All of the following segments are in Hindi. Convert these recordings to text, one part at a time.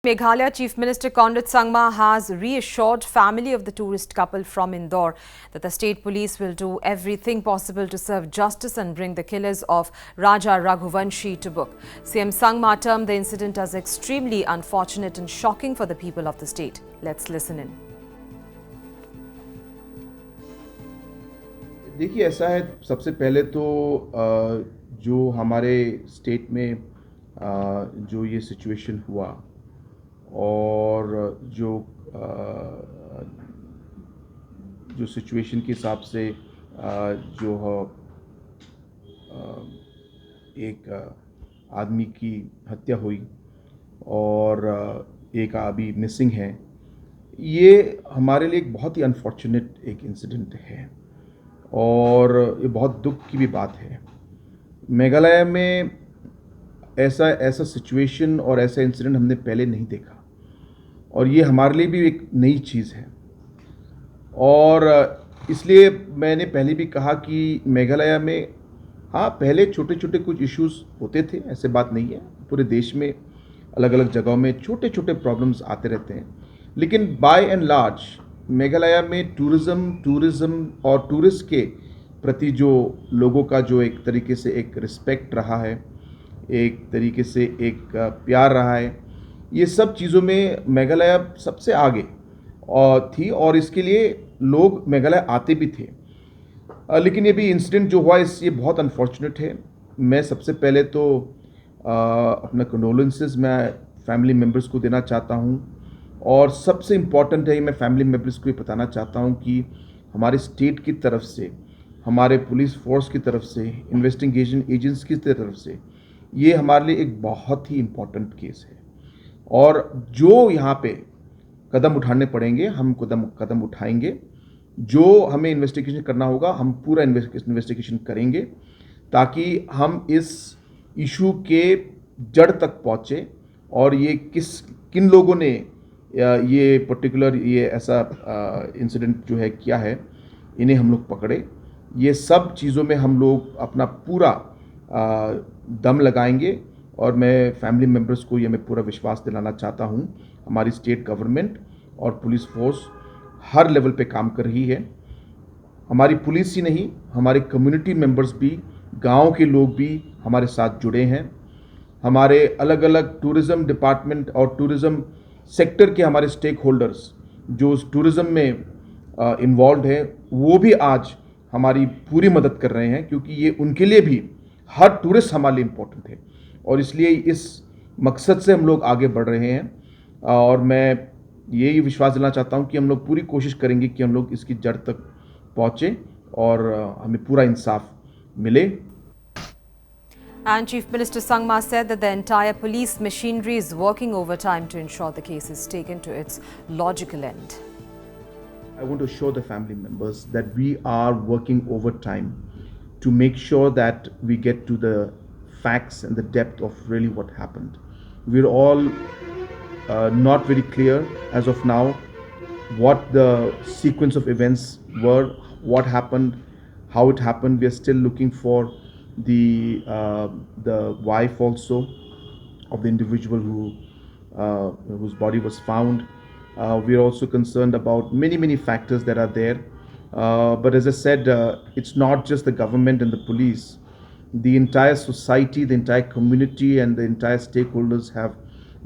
Meghalaya Chief Minister Conrad Sangma has reassured family of the tourist couple from Indore that the state police will do everything possible to serve justice and bring the killers of Raja Raghuvanshi to book. CM Sangma termed the incident as extremely unfortunate and shocking for the people of the state. Let's listen in. देखिए ऐसा है, सबसे पहले तो जो हमारे स्टेट में जो ये सिचुएशन हुआ और जो सिचुएशन के हिसाब से जो एक आदमी की हत्या हुई और एक अभी मिसिंग है, ये हमारे लिए एक बहुत ही अनफॉर्चुनेट एक इंसिडेंट है और ये बहुत दुख की भी बात है। मेघालय में ऐसा सिचुएशन और ऐसा इंसिडेंट हमने पहले नहीं देखा और ये हमारे लिए भी एक नई चीज़ है और इसलिए मैंने पहले भी कहा कि मेघालय में हाँ, पहले छोटे छोटे कुछ इश्यूज़ होते थे, ऐसे बात नहीं है। पूरे देश में अलग अलग जगहों में छोटे छोटे प्रॉब्लम्स आते रहते हैं, लेकिन बाय एंड लार्ज मेघालय में टूरिज़्म और टूरिस्ट के प्रति जो लोगों का जो एक तरीके से एक रिस्पेक्ट रहा है, एक तरीके से एक प्यार रहा है, ये सब चीज़ों में मेघालय सबसे आगे थी और इसके लिए लोग मेघालय आते भी थे। लेकिन ये भी इंसिडेंट जो हुआ ये बहुत अनफॉर्चुनेट है। मैं सबसे पहले तो अपना कंडोलेंसेस मैं फैमिली मेम्बर्स को देना चाहता हूँ और सबसे इम्पॉर्टेंट है मैं फैमिली मेम्बर्स को ये बताना चाहता हूँ कि हमारे स्टेट की तरफ से, हमारे पुलिस फोर्स की तरफ से, इन्वेस्टिगेशन एजेंट्स की तरफ से ये हमारे लिए एक बहुत ही इम्पॉर्टेंट केस है और जो यहाँ पे कदम उठाने पड़ेंगे हम कदम उठाएंगे। जो हमें इन्वेस्टिगेशन करना होगा हम पूरा इन्वेस्टिगेशन करेंगे ताकि हम इस इशू के जड़ तक पहुँचे और ये किन लोगों ने ये पर्टिकुलर ये ऐसा इंसिडेंट जो है किया है, इन्हें हम लोग पकड़े। ये सब चीज़ों में हम लोग अपना पूरा दम लगाएंगे और मैं फैमिली मेम्बर्स को ये मैं पूरा विश्वास दिलाना चाहता हूँ। हमारी स्टेट गवर्नमेंट और पुलिस फोर्स हर लेवल पे काम कर रही है। हमारी पुलिस ही नहीं, हमारे कम्युनिटी मेंबर्स भी, गांव के लोग भी हमारे साथ जुड़े हैं। हमारे अलग अलग टूरिज़्म डिपार्टमेंट और टूरिज़्म सेक्टर के हमारे स्टेक होल्डर्स जो टूरिज़्म में इन्वॉल्व है वो भी आज हमारी पूरी मदद कर रहे हैं, क्योंकि ये उनके लिए भी हर टूरिस्ट हमारे लिए इम्पोर्टेंट है और इसलिए इस मकसद से हम लोग आगे बढ़ रहे हैं और मैं यही विश्वास दिलाना चाहता हूं कि हम लोग पूरी कोशिश करेंगे कि हम लोग इसकी जड़ तक पहुंचे और हमें पूरा इंसाफ मिले। And Chief Minister Sangma said that the entire police machinery is working overtime to ensure the case is taken to its logical end. I want to assure the family members that we are working overtime to make sure that we get to the facts and the depth of really what happened. We're all not very clear as of now what the sequence of events were, what happened, how it happened. We are still looking for the wife also of the individual whose body was found. We are also concerned about many factors that are there. But as I said, it's not just the government and the police. The entire society, the entire community, and the entire stakeholders have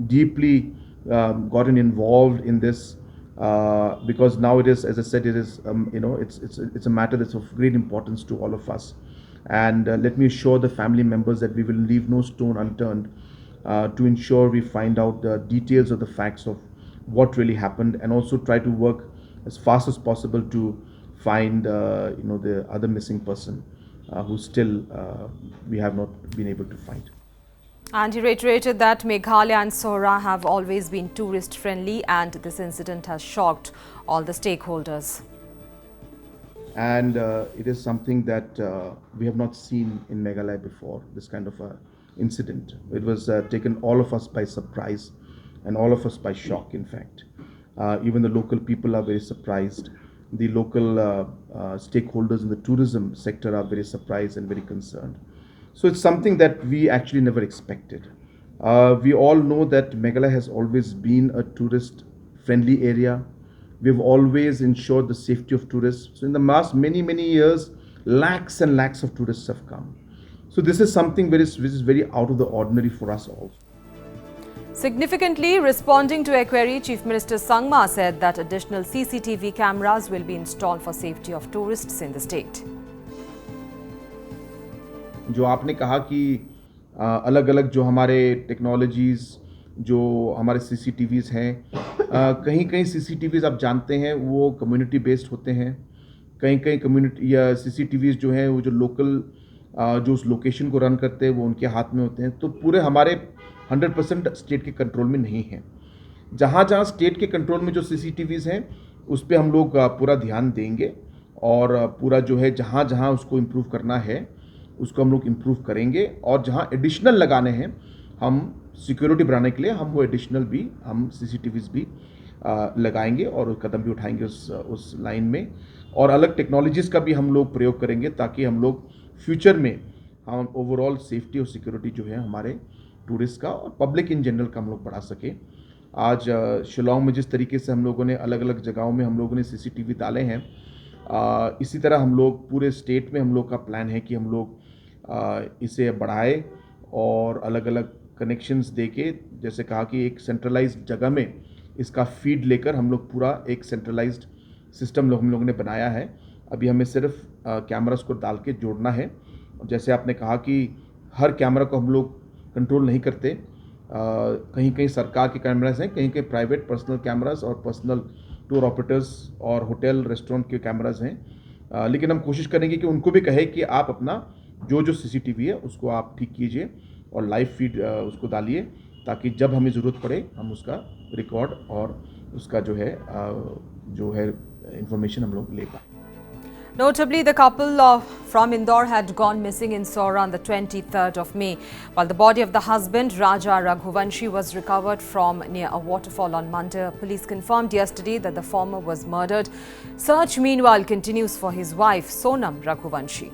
deeply gotten involved in this because now it is, as I said, it is it's a matter that's of great importance to all of us. And let me assure the family members that we will leave no stone unturned to ensure we find out the details of the facts of what really happened, and also try to work as fast as possible to find the other missing person who still we have not been able to find. And he reiterated that Meghalaya and Sohra have always been tourist friendly and this incident has shocked all the stakeholders. And it is something that we have not seen in Meghalaya before, this kind of a incident. It was taken all of us by surprise and all of us by shock, in fact. Even the local people are very surprised. The local stakeholders in the tourism sector are very surprised and very concerned. So it's something that we actually never expected. We all know that Meghalaya has always been a tourist-friendly area. We've always ensured the safety of tourists. So in the last many years, lakhs and lakhs of tourists have come. So this is something which is very out of the ordinary for us all. Significantly, responding to a query, Chief Minister Sangma said that additional CCTV cameras will be installed for safety of tourists in the state. जो आपने कहा कि अलग अलग जो हमारे टेक्नोलॉजीज़ जो हमारे CCTVs हैं, कहीं कहीं CCTVs आप जानते हैं वो कम्युनिटी बेस्ड होते हैं, कहीं कहीं कम्युनिटी या CCTVs जो हैं वो जो लोकल जो उस लोकेशन को रन करते हैं वो उनके हाथ में होते हैं। तो पूरे हमारे 100% स्टेट के कंट्रोल में नहीं है। जहाँ जहाँ स्टेट के कंट्रोल में जो CCTVs हैं उस पर हम लोग पूरा ध्यान देंगे और पूरा जो है जहाँ जहाँ उसको इम्प्रूव करना है उसको हम लोग इम्प्रूव करेंगे और जहाँ एडिशनल लगाने हैं हम सिक्योरिटी बढ़ाने के लिए हम वो एडिशनल भी हम CCTVs भी लगाएंगे और कदम भी उठाएंगे उस लाइन में और अलग टेक्नोलॉजीज़ का भी हम लोग प्रयोग करेंगे ताकि हम लोग फ्यूचर में हम ओवरऑल सेफ्टी और सिक्योरिटी जो है हमारे टूरिस्ट का और पब्लिक इन जनरल का हम लोग बढ़ा सकें। आज शिलांग में जिस तरीके से हम लोगों ने अलग अलग जगहों में हम लोगों ने CCTV डाले हैं, इसी तरह हम लोग पूरे स्टेट में हम लोग का प्लान है कि हम लोग इसे बढ़ाए और अलग अलग कनेक्शंस देके जैसे कहा कि एक सेंट्रलाइज्ड जगह में इसका फीड लेकर हम लोग पूरा एक सेंट्रलाइज्ड सिस्टम हम लोगों ने बनाया है। अभी हमें सिर्फ कैमरास को डाल के जोड़ना है। जैसे आपने कहा कि हर कैमरा को हम लोग कंट्रोल नहीं करते, कहीं कहीं सरकार के कैमरास हैं, कहीं कहीं प्राइवेट पर्सनल कैमरास और पर्सनल टूर ऑपरेटर्स और होटल रेस्टोरेंट के कैमरास हैं, लेकिन हम कोशिश करेंगे कि उनको भी कहे कि आप अपना जो CCTV है उसको आप ठीक कीजिए और लाइव फीड उसको डालिए ताकि जब हमें ज़रूरत पड़े हम उसका रिकॉर्ड और उसका जो है इंफॉर्मेशन हम लोग ले पाए। Notably, the couple from Indore had gone missing in Sora on the 23rd of May, while the body of the husband, Raja Raghuvanshi, was recovered from near a waterfall on Monday. Police confirmed yesterday that the former was murdered. Search, meanwhile, continues for his wife, Sonam Raghuvanshi.